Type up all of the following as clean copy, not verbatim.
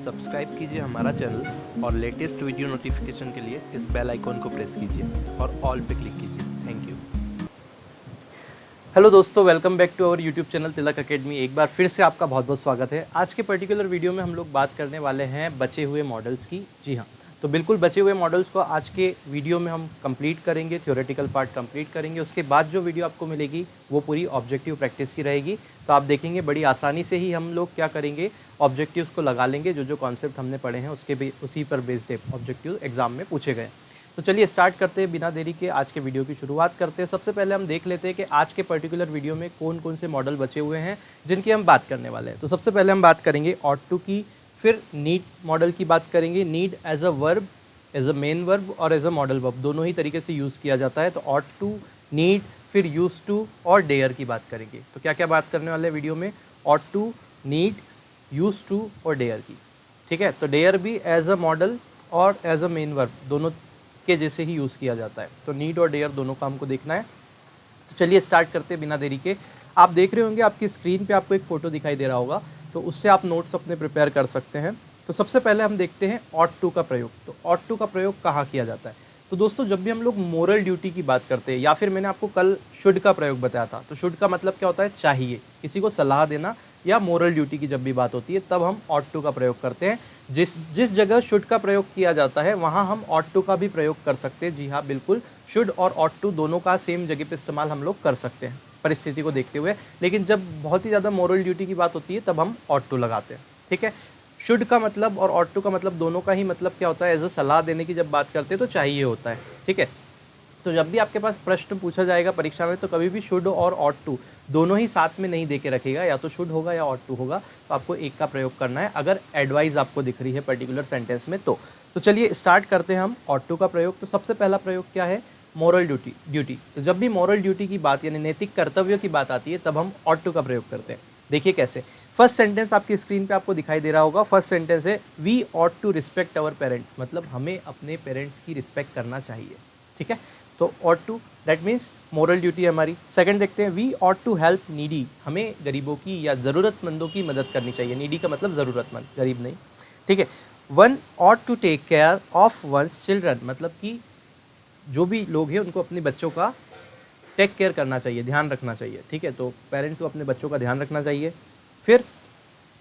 Subscribe कीजिए हमारा channel और लेटेस्ट वीडियो नोटिफिकेशन के लिए इस बेल आइकॉन को प्रेस कीजिए और ऑल पे क्लिक कीजिए। Thank you. हेलो दोस्तों, welcome back to our YouTube channel Tilak Academy. एक बार फिर से आपका बहुत बहुत स्वागत है। आज के पर्टिकुलर वीडियो में हम लोग बात करने वाले हैं बचे हुए मॉडल्स की। जी हाँ, तो बिल्कुल बचे हुए मॉडल्स को आज के वीडियो में हम कंप्लीट करेंगे, थ्योरेटिकल पार्ट कंप्लीट करेंगे। उसके बाद जो वीडियो आपको मिलेगी वो पूरी ऑब्जेक्टिव प्रैक्टिस की रहेगी। तो आप देखेंगे बड़ी आसानी से ही हम लोग क्या करेंगे, ऑब्जेक्टिव्स को लगा लेंगे। जो जो कॉन्सेप्ट हमने पढ़े हैं उसी पर बेस्ड ऑब्जेक्टिव एग्जाम में पूछे गए। तो चलिए स्टार्ट करते हैं, बिना देरी के आज के वीडियो की शुरुआत करते हैं। सबसे पहले हम देख लेते हैं कि आज के पर्टिकुलर वीडियो में कौन कौन से मॉडल बचे हुए हैं जिनकी हम बात करने वाले हैं। तो सबसे पहले हम बात करेंगे ऑट टू की, फिर नीड मॉडल की बात करेंगे। Need as a verb, as a main verb और एज अ मॉडल वर्ब, दोनों ही तरीके से यूज़ किया जाता है। तो ऑट टू, नीड, फिर यूज टू और डेयर की बात करेंगे। तो क्या क्या बात करने वाले वीडियो में, ought to, need, use to और डेयर की। ठीक है, तो डेयर भी एज अ मॉडल और एज अ मेन वर्ब दोनों के जैसे ही यूज़ किया जाता है। तो नीड और डेयर दोनों का हमको देखना है। तो चलिए स्टार्ट करते हैं बिना देरी के। आप देख रहे होंगे आपकी स्क्रीन पे आपको एक फ़ोटो दिखाई दे रहा होगा, तो उससे आप नोट्स अपने प्रिपेयर कर सकते हैं। तो सबसे पहले हम देखते हैं ऑट टू का प्रयोग। तो ऑट टू का प्रयोग कहाँ किया जाता है? तो दोस्तों, जब भी हम लोग मोरल ड्यूटी की बात करते हैं, या फिर मैंने आपको कल शुड का प्रयोग बताया था, तो शुड का मतलब क्या होता है? चाहिए, किसी को सलाह देना या मोरल ड्यूटी की जब भी बात होती है तब हम ऑट टू का प्रयोग करते हैं। जिस जगह शुड का प्रयोग किया जाता है वहाँ हम ऑट टू का भी प्रयोग कर सकते हैं। जी हाँ, बिल्कुल, शुड और ऑट टू दोनों का सेम जगह पे इस्तेमाल हम लोग कर सकते हैं परिस्थिति को देखते हुए। लेकिन जब बहुत ही ज़्यादा मोरल ड्यूटी की बात होती है तब हम ऑट टू लगाते हैं। ठीक है, शुड का मतलब और ऑट टू का मतलब दोनों का ही मतलब क्या होता है? एज अ सलाह देने की जब बात करते हैं तो चाहिए होता है। ठीक है, तो जब भी आपके पास प्रश्न पूछा जाएगा परीक्षा में तो कभी भी शुड और ऑट टू दोनों ही साथ में नहीं दे के रखेगा, या तो शुड होगा या ऑट टू होगा। तो आपको एक का प्रयोग करना है अगर एडवाइस आपको दिख रही है पर्टिकुलर सेंटेंस में। तो चलिए स्टार्ट करते हैं हम ऑट टू का प्रयोग। तो सबसे पहला प्रयोग क्या है? Moral duty. तो जब भी मोरल ड्यूटी की बात यानी नैतिक कर्तव्यों की बात आती है तब हम ऑट टू का प्रयोग करते हैं। देखिए कैसे। फर्स्ट सेंटेंस आपकी स्क्रीन पे आपको दिखाई दे रहा होगा। फर्स्ट सेंटेंस है we ought to respect our parents, मतलब हमें अपने पेरेंट्स की रिस्पेक्ट करना चाहिए। ठीक है, तो ought to that means moral duty है हमारी। सेकंड देखते हैं, we ought to help needy, हमें गरीबों की या ज़रूरतमंदों की मदद करनी चाहिए। नीडी का मतलब ज़रूरतमंद, गरीब नहीं। ठीक है, one ought to take care of one's children, मतलब कि जो भी लोग हैं उनको अपने बच्चों का टेक केयर करना चाहिए, ध्यान रखना चाहिए। ठीक है, तो पेरेंट्स को अपने बच्चों का ध्यान रखना चाहिए। फिर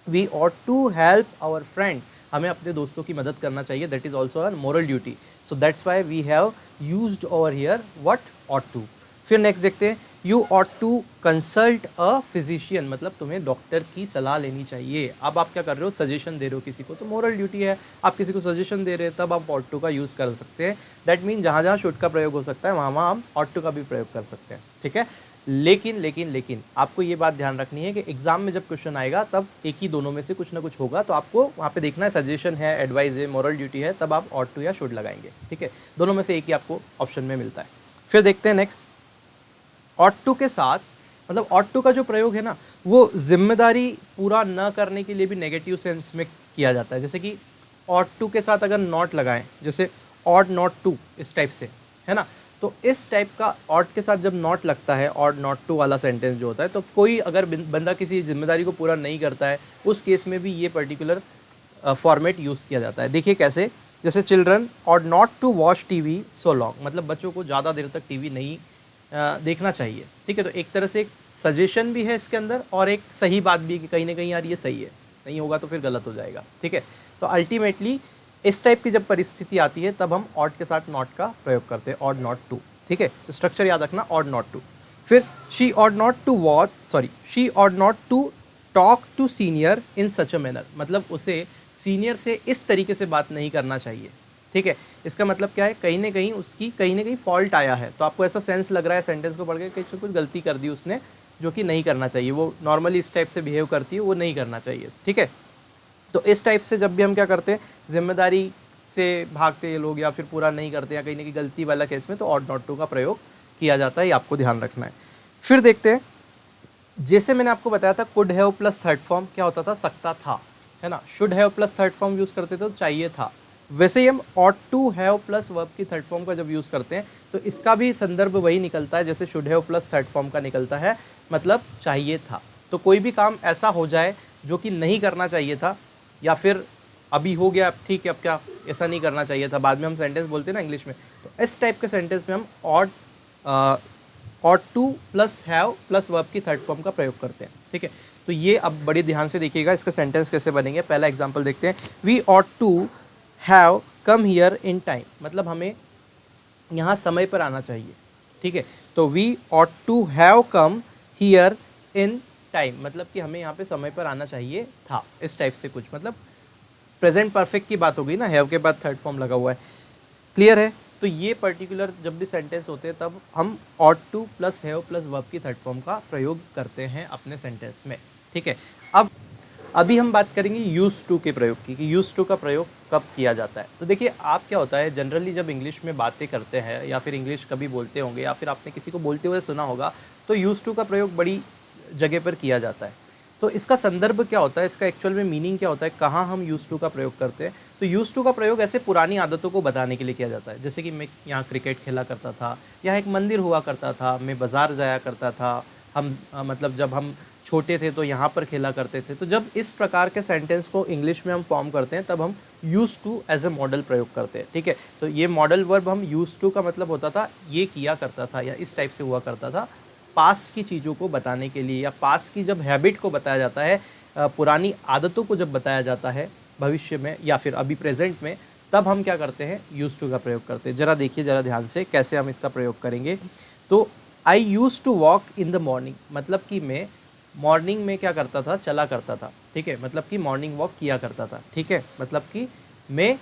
we ought to help our friend, हमें अपने दोस्तों की मदद करना चाहिए। That is also a moral duty. So that's why we have used over here what ought to. फिर नेक्स्ट देखते हैं, you ought to consult a physician, मतलब तुम्हें डॉक्टर की सलाह लेनी चाहिए। अब आप क्या कर रहे हो? सजेशन दे रहे हो किसी को, तो मोरल ड्यूटी है। आप किसी को सजेशन दे रहे हैं तब आप ऑट टू का यूज़ कर सकते हैं। दैट मीन जहाँ जहाँ शुड का प्रयोग हो सकता है वहाँ वहाँ हम ऑट टू का भी प्रयोग कर सकते हैं। ठीक है, लेकिन आपको ये बात ध्यान रखनी है कि एग्जाम में जब क्वेश्चन आएगा तब एक ही दोनों में से कुछ ना कुछ होगा। तो आपको वहाँ पे देखना है सजेशन है, एडवाइस है, मोरल ड्यूटी है, तब आप ऑट टू या शुड लगाएंगे। ठीक है, दोनों में से एक ही आपको ऑप्शन में मिलता है। फिर देखते हैं नेक्स्ट, ऑट टू के साथ मतलब ऑट टू का जो प्रयोग है ना, वो जिम्मेदारी पूरा न करने के लिए भी नेगेटिव सेंस में किया जाता है। जैसे कि ऑट टू के साथ अगर नॉट लगाएं, जैसे ऑट नॉट टू, इस टाइप से, है ना। तो इस टाइप का ऑट के साथ जब नॉट लगता है, ऑट नॉट टू वाला सेंटेंस जो होता है, तो कोई अगर बंदा किसी जिम्मेदारी को पूरा नहीं करता है उस केस में भी ये पर्टिकुलर फॉर्मेट यूज़ किया जाता है। देखिए कैसे, जैसे children ought not to watch TV so long, मतलब बच्चों को ज़्यादा देर तक टीवी नहीं देखना चाहिए। ठीक है, तो एक तरह से एक सजेशन भी है इसके अंदर और एक सही बात भी है कि कहीं ना कहीं यार ये सही है, नहीं होगा तो फिर गलत हो जाएगा। ठीक है, तो अल्टीमेटली इस टाइप की जब परिस्थिति आती है तब हम ऑट के साथ नॉट का प्रयोग करते हैं, ऑट नॉट टू। ठीक है, तो स्ट्रक्चर याद रखना, ऑट नॉट टू। फिर she ought not to talk to senior in such a manner, मतलब उसे सीनियर से इस तरीके से बात नहीं करना चाहिए। ठीक है, इसका मतलब क्या है? कहीं ना कहीं उसकी कहीं ना कहीं फॉल्ट आया है, तो आपको ऐसा सेंस लग रहा है सेंटेंस को पढ़ के कि कुछ गलती कर दी उसने जो कि नहीं करना चाहिए, वो नॉर्मली इस टाइप से बिहेव करती है, वो नहीं करना चाहिए। ठीक है, तो इस टाइप से जब भी हम क्या करते हैं, जिम्मेदारी से भागते हैं लोग या फिर पूरा नहीं करते या कहीं ना कहीं गलती वाला केस में, तो ऑट नॉट टू का प्रयोग किया जाता है, ये आपको ध्यान रखना है। फिर देखते हैं, जैसे मैंने आपको बताया था could have plus third form क्या होता था? सकता था, है ना। Should have plus third form use करते थे तो चाहिए था। वैसे ही हम ought to have plus verb की थर्ड फॉर्म का जब यूज़ करते हैं तो इसका भी संदर्भ वही निकलता है जैसे should have plus third form का निकलता है, मतलब चाहिए था। तो कोई भी काम ऐसा हो जाए जो कि नहीं करना चाहिए था, या फिर अभी हो गया, ठीक है, अब क्या, ऐसा नहीं करना चाहिए था, बाद में हम सेंटेंस बोलते हैं ना इंग्लिश में, तो इस टाइप के सेंटेंस में हम ought to plus have plus verb की थर्ड फॉर्म का प्रयोग करते हैं। ठीक है, तो ये अब बड़े ध्यान से देखिएगा इसका सेंटेंस कैसे बनेंगे। पहला एग्जांपल देखते हैं, we ought to have come here in time, मतलब हमें यहाँ समय पर आना चाहिए। ठीक है, तो we ought to have come here in time, मतलब कि हमें यहाँ पे समय पर आना चाहिए था, इस टाइप से कुछ, मतलब प्रेजेंट परफेक्ट की बात हो गई ना, हैव के बाद थर्ड फॉर्म लगा हुआ है। क्लियर है? तो ये पर्टिकुलर जब भी सेंटेंस होते हैं तब हम ought to plus have plus verb की थर्ड फॉर्म का प्रयोग करते हैं अपने सेंटेंस में। ठीक है, अब अभी हम बात करेंगे यूज टू के प्रयोग की, कि यूज टू का प्रयोग कब किया जाता है। तो देखिए, आप क्या होता है, जनरली जब इंग्लिश में बातें करते हैं या फिर इंग्लिश कभी बोलते होंगे या फिर आपने किसी को बोलते हुए सुना होगा, तो यूज टू का प्रयोग बड़ी जगह पर किया जाता है। तो इसका संदर्भ क्या होता है, इसका एक्चुअल में मीनिंग क्या होता है, कहाँ हम यूज टू का प्रयोग करते हैं। तो यूज टू का प्रयोग ऐसे पुरानी आदतों को बताने के लिए किया जाता है, जैसे कि मैं यहाँ क्रिकेट खेला करता था, यहाँ एक मंदिर हुआ करता था, मैं बाज़ार जाया करता था, हम मतलब जब हम छोटे थे तो यहाँ पर खेला करते थे। तो जब इस प्रकार के सेंटेंस को इंग्लिश में हम फॉर्म करते हैं तब हम use to as a modal प्रयोग करते हैं। ठीक है, तो ये मॉडल वर्ब हम यूज टू का मतलब होता था ये किया करता था या इस टाइप से हुआ करता था, पास्ट की चीज़ों को बताने के लिए, या पास्ट की जब हैबिट को बताया जाता है, पुरानी आदतों को जब बताया जाता है भविष्य में या फिर अभी प्रेजेंट में, तब हम क्या करते हैं, यूज टू का प्रयोग करते हैं। ज़रा देखिए ज़रा ध्यान से कैसे हम इसका प्रयोग करेंगे। तो I use to walk in the morning, मतलब कि मैं मॉर्निंग में क्या करता था, चला करता था। ठीक है, मतलब कि मॉर्निंग वॉक किया करता था। ठीक है, मतलब कि मैं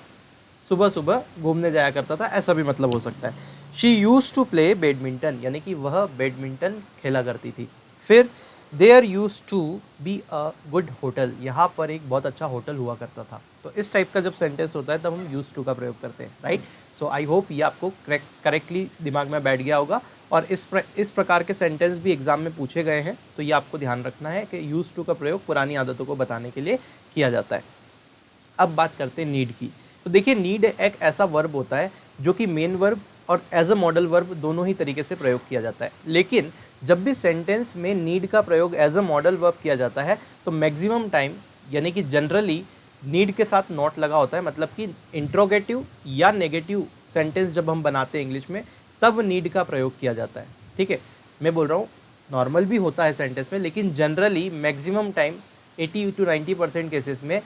सुबह सुबह घूमने जाया करता था, ऐसा भी मतलब हो सकता है। She use to play badminton, यानी कि वह बैडमिंटन खेला करती थी। फिर there use to be a good hotel, यहाँ पर एक बहुत अच्छा होटल हुआ करता था। तो इस टाइप का जब सेंटेंस होता है तब हम यूज टू का प्रयोग करते हैं। राइट, सो आई होप ये आपको करेक्टली दिमाग में बैठ गया होगा। और इस प्रकार के सेंटेंस भी एग्जाम में पूछे गए हैं, तो ये आपको ध्यान रखना है कि यूज टू का प्रयोग पुरानी आदतों को बताने के लिए किया जाता है। अब बात करते हैं नीड की। तो देखिए, नीड एक ऐसा वर्ब होता है जो कि मेन वर्ब और एज अ मॉडल वर्ब दोनों ही तरीके से प्रयोग किया जाता है। लेकिन जब भी सेंटेंस में नीड का प्रयोग एज अ मॉडल वर्ब किया जाता है तो मैक्सिमम टाइम, यानी कि जनरली नीड के साथ नॉट लगा होता है, मतलब कि इंट्रोगेटिव या नेगेटिव सेंटेंस जब हम बनाते हैं इंग्लिश में तब नीड का प्रयोग किया जाता है। ठीक है, मैं बोल रहा हूँ नॉर्मल भी होता है सेंटेंस में, लेकिन generally maximum time 80 to 90% cases में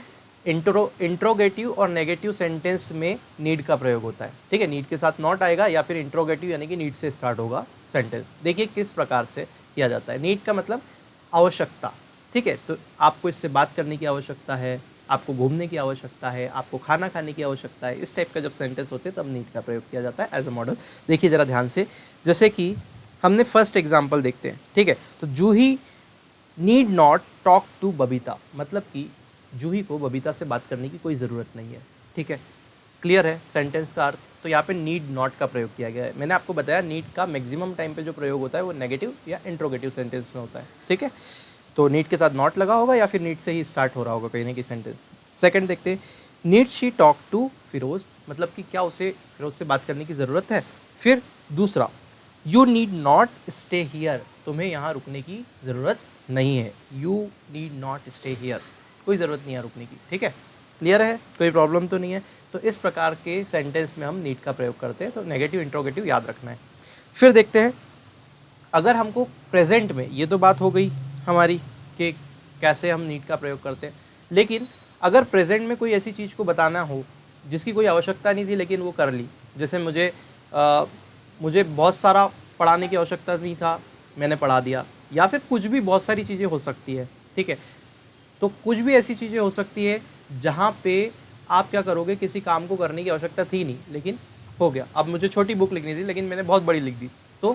इंट्रोगेटिव और नेगेटिव सेंटेंस में नीड का प्रयोग होता है। ठीक है, नीड के साथ नॉट आएगा या फिर इंट्रोगेटिव यानी कि नीड से स्टार्ट होगा सेंटेंस। देखिए किस प्रकार से किया जाता है। नीड का मतलब आवश्यकता। ठीक है, तो आपको इससे बात करने की आवश्यकता है, आपको घूमने की आवश्यकता है, आपको खाना खाने की आवश्यकता है, इस टाइप का जब सेंटेंस होते हैं तब नीड का प्रयोग किया जाता है एज अ मॉडल। देखिए ज़रा ध्यान से, जैसे कि हमने फर्स्ट एग्जाम्पल देखते हैं। ठीक है, तो Juhi need not talk to Babita, मतलब कि जूही को बबीता से बात करने की कोई ज़रूरत नहीं है। ठीक है, क्लियर है सेंटेंस का अर्थ। तो यहाँ पे नीड नॉट का प्रयोग किया गया है। मैंने आपको बताया नीड का मैक्सिमम टाइम पे जो प्रयोग होता है वो नेगेटिव या इंट्रोगेटिव सेंटेंस में होता है। ठीक है, तो नीड के साथ नॉट लगा होगा या फिर नीड से ही स्टार्ट हो रहा होगा कहीं ना कहीं सेंटेंस। सेकंड देखते हैं, need she talk to Firoz, मतलब कि क्या उसे फिरोज से बात करने की ज़रूरत है। फिर दूसरा, you need not stay here, तुम्हें यहाँ रुकने की ज़रूरत नहीं है। You need not stay here, कोई ज़रूरत नहीं है रुकने की। ठीक है, क्लियर है, कोई प्रॉब्लम तो नहीं है। तो इस प्रकार के सेंटेंस में हम नीड का प्रयोग करते हैं, तो नेगेटिव इंट्रोगेटिव याद रखना है। फिर देखते हैं, अगर हमको प्रेजेंट में, ये तो बात हो गई हमारी कि कैसे हम नीड का प्रयोग करते हैं, लेकिन अगर प्रेजेंट में कोई ऐसी चीज़ को बताना हो जिसकी कोई आवश्यकता नहीं थी लेकिन वो कर ली, जैसे मुझे बहुत सारा पढ़ाने की आवश्यकता नहीं था, मैंने पढ़ा दिया, या फिर कुछ भी, बहुत सारी चीज़ें हो सकती है। ठीक है, तो कुछ भी ऐसी चीज़ें हो सकती है जहाँ पे आप क्या करोगे, किसी काम को करने की आवश्यकता थी नहीं लेकिन हो गया। अब मुझे छोटी बुक लिखनी थी लेकिन मैंने बहुत बड़ी लिख दी, तो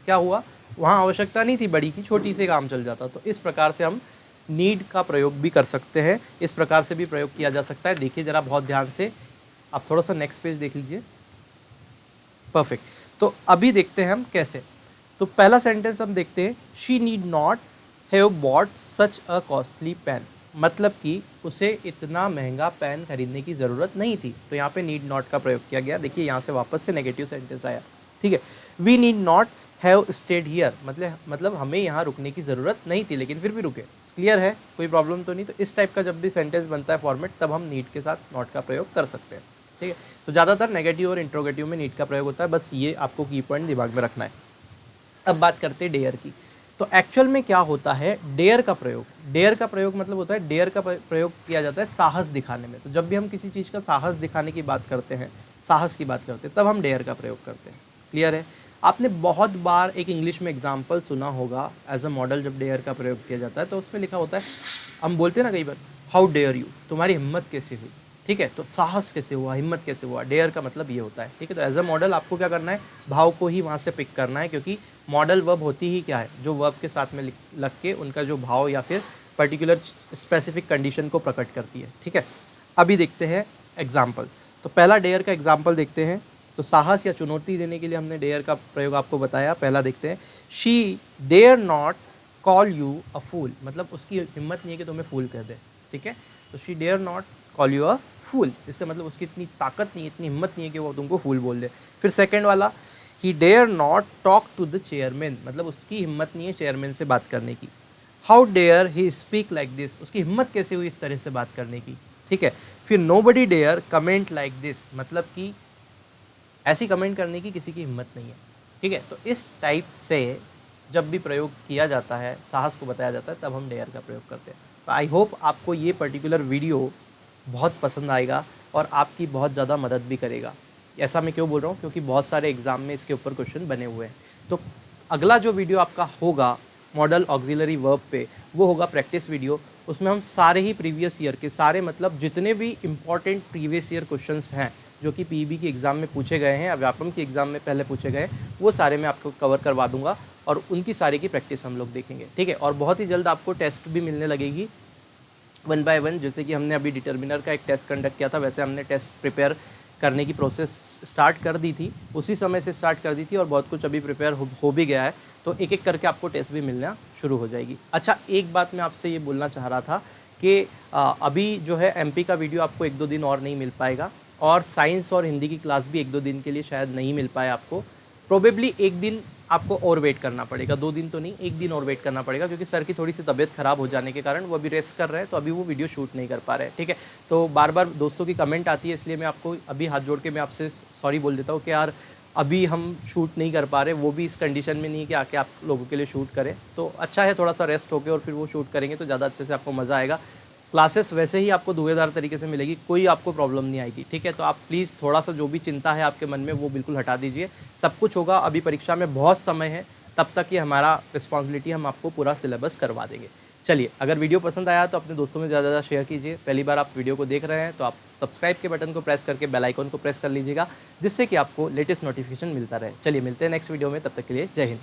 क्या हुआ, वहाँ आवश्यकता नहीं थी बड़ी की, छोटी से काम चल जाता। तो इस प्रकार से हम नीड का प्रयोग भी कर सकते हैं, इस प्रकार से भी प्रयोग किया जा सकता है। देखिए ज़रा बहुत ध्यान से, आप थोड़ा सा नेक्स्ट पेज देख लीजिए। परफेक्ट, तो अभी देखते हैं हम कैसे। तो पहला सेंटेंस हम देखते हैं, she need not have bought such a costly pen, मतलब कि उसे इतना महंगा पेन खरीदने की ज़रूरत नहीं थी। तो यहाँ पे नीड नॉट का प्रयोग किया गया। देखिए यहाँ से वापस से नेगेटिव सेंटेंस आया। ठीक है, we need not have stayed here, मतलब हमें यहाँ रुकने की ज़रूरत नहीं थी लेकिन फिर भी रुके। क्लियर है, कोई प्रॉब्लम तो नहीं। तो इस टाइप का जब भी सेंटेंस बनता है फॉर्मेट, तब हम नीड के साथ नॉट का प्रयोग कर सकते हैं, ठीक है। तो ज़्यादातर नेगेटिव और इंट्रोगेटिव में नीड का प्रयोग होता है, बस ये आपको की पॉइंट दिमाग में रखना है। अब बात करते हैं डेयर की। तो एक्चुअल में क्या होता है डेयर का प्रयोग? डेयर का प्रयोग मतलब होता है, डेयर का प्रयोग किया जाता है साहस दिखाने में। तो जब भी हम किसी चीज़ का साहस दिखाने की बात करते हैं, साहस की बात करते हैं, तब हम डेयर का प्रयोग करते हैं। क्लियर है? आपने बहुत बार एक इंग्लिश में एग्जाम्पल सुना होगा एज अ मॉडल, जब डेयर का प्रयोग किया जाता है तो उसमें लिखा होता है, हम बोलते हैं ना कई बार, हाउ डेयर यू, तुम्हारी हिम्मत कैसे हुई, ठीक है। तो साहस कैसे हुआ, हिम्मत कैसे हुआ, डेयर का मतलब ये होता है, ठीक है। तो एज अ मॉडल आपको क्या करना है, भाव को ही वहाँ से पिक करना है, क्योंकि मॉडल वर्ब होती ही क्या है, जो वर्ब के साथ में लग के उनका जो भाव या फिर पर्टिकुलर स्पेसिफिक कंडीशन को प्रकट करती है, ठीक है। अभी देखते हैं एग्जाम्पल। तो पहला डेयर का एग्जाम्पल देखते हैं। तो साहस या चुनौती देने के लिए हमने डेयर का प्रयोग आपको बताया। पहला देखते हैं, she dare not call you a fool, मतलब उसकी हिम्मत नहीं है कि तुम्हें फूल कह दे, ठीक है। तो she dare not call you a fool, इसका मतलब उसकी इतनी ताकत नहीं है, इतनी हिम्मत नहीं है कि वो तुमको फूल बोल दे। फिर सेकंड वाला, he dare not talk to the chairman, मतलब उसकी हिम्मत नहीं है चेयरमैन से बात करने की। How dare he speak like this, उसकी हिम्मत कैसे हुई इस तरह से बात करने की, ठीक है। फिर nobody dare comment like this, मतलब कि ऐसी कमेंट करने की किसी की हिम्मत नहीं है, ठीक है। तो इस टाइप से जब भी प्रयोग किया जाता है, साहस को बताया जाता है, तब हम डेयर का प्रयोग करते हैं। तो आई होप आपको ये पर्टिकुलर वीडियो बहुत पसंद आएगा और आपकी बहुत ज़्यादा मदद भी करेगा। ऐसा मैं क्यों बोल रहा हूँ, क्योंकि बहुत सारे एग्जाम में इसके ऊपर क्वेश्चन बने हुए हैं। तो अगला जो वीडियो आपका होगा मॉडल ऑक्सिलरी वर्ब पे, वो होगा प्रैक्टिस वीडियो। उसमें हम सारे ही प्रीवियस ईयर के सारे, मतलब जितने भी इंपॉर्टेंट प्रीवियस ईयर क्वेश्चंस हैं जो कि पीईबी की एग्ज़ाम में पूछे गए हैं या व्यापम की एग्ज़ाम में पहले पूछे गए हैं, वो सारे मैं आपको कवर करवा दूंगा और उनकी सारी की प्रैक्टिस हम लोग देखेंगे, ठीक है। और बहुत ही जल्द आपको टेस्ट भी मिलने लगेगी 1 बाय 1। जैसे कि हमने अभी डिटर्मिनर का एक टेस्ट कंडक्ट किया था, वैसे हमने टेस्ट प्रिपेयर करने की प्रोसेस स्टार्ट कर दी थी, उसी समय से स्टार्ट कर दी थी और बहुत कुछ अभी प्रिपेयर हो भी गया है। तो एक एक करके आपको टेस्ट भी मिलना शुरू हो जाएगी। अच्छा, एक बात मैं आपसे ये बोलना चाह रहा था कि अभी जो है एमपी का वीडियो आपको 1-2 दिन और नहीं मिल पाएगा, और साइंस और हिंदी की क्लास भी 1-2 दिन के लिए शायद नहीं मिल पाए आपको। प्रोबेबली एक दिन आपको और वेट करना पड़ेगा, 2 दिन तो नहीं, एक दिन और वेट करना पड़ेगा, क्योंकि सर की थोड़ी सी तबीयत ख़राब हो जाने के कारण वो अभी रेस्ट कर रहे हैं, तो अभी वो वीडियो शूट नहीं कर पा रहे हैं, ठीक है। तो बार बार दोस्तों की कमेंट आती है, इसलिए मैं आपको अभी हाथ जोड़ के मैं आपसे सॉरी बोल देता हूँ कि यार अभी हम शूट नहीं कर पा रहे, वो भी इस कंडीशन में नहीं है कि आके आप लोगों के लिए शूट करें। तो अच्छा है थोड़ा सा रेस्ट होके और फिर वो शूट करेंगे तो ज़्यादा अच्छे से आपको मज़ा आएगा। क्लासेस वैसे ही आपको धुएंधार तरीके से मिलेगी, कोई आपको प्रॉब्लम नहीं आएगी, ठीक है। तो आप प्लीज़ थोड़ा सा जो भी चिंता है आपके मन में वो बिल्कुल हटा दीजिए, सब कुछ होगा। अभी परीक्षा में बहुत समय है, तब तक ये हमारा रिस्पॉन्सिबिलिटी, हम आपको पूरा सिलेबस करवा देंगे। चलिए, अगर वीडियो पसंद आया तो अपने दोस्तों में ज़्यादा शेयर कीजिए। पहली बार आप वीडियो को देख रहे हैं तो आप सब्सक्राइब के बटन को प्रेस करके बेल आइकन को प्रेस कर लीजिएगा, जिससे कि आपको लेटेस्ट नोटिफिकेशन मिलता रहे। चलिए मिलते हैं नेक्स्ट वीडियो में, तब तक के लिए जय हिंद।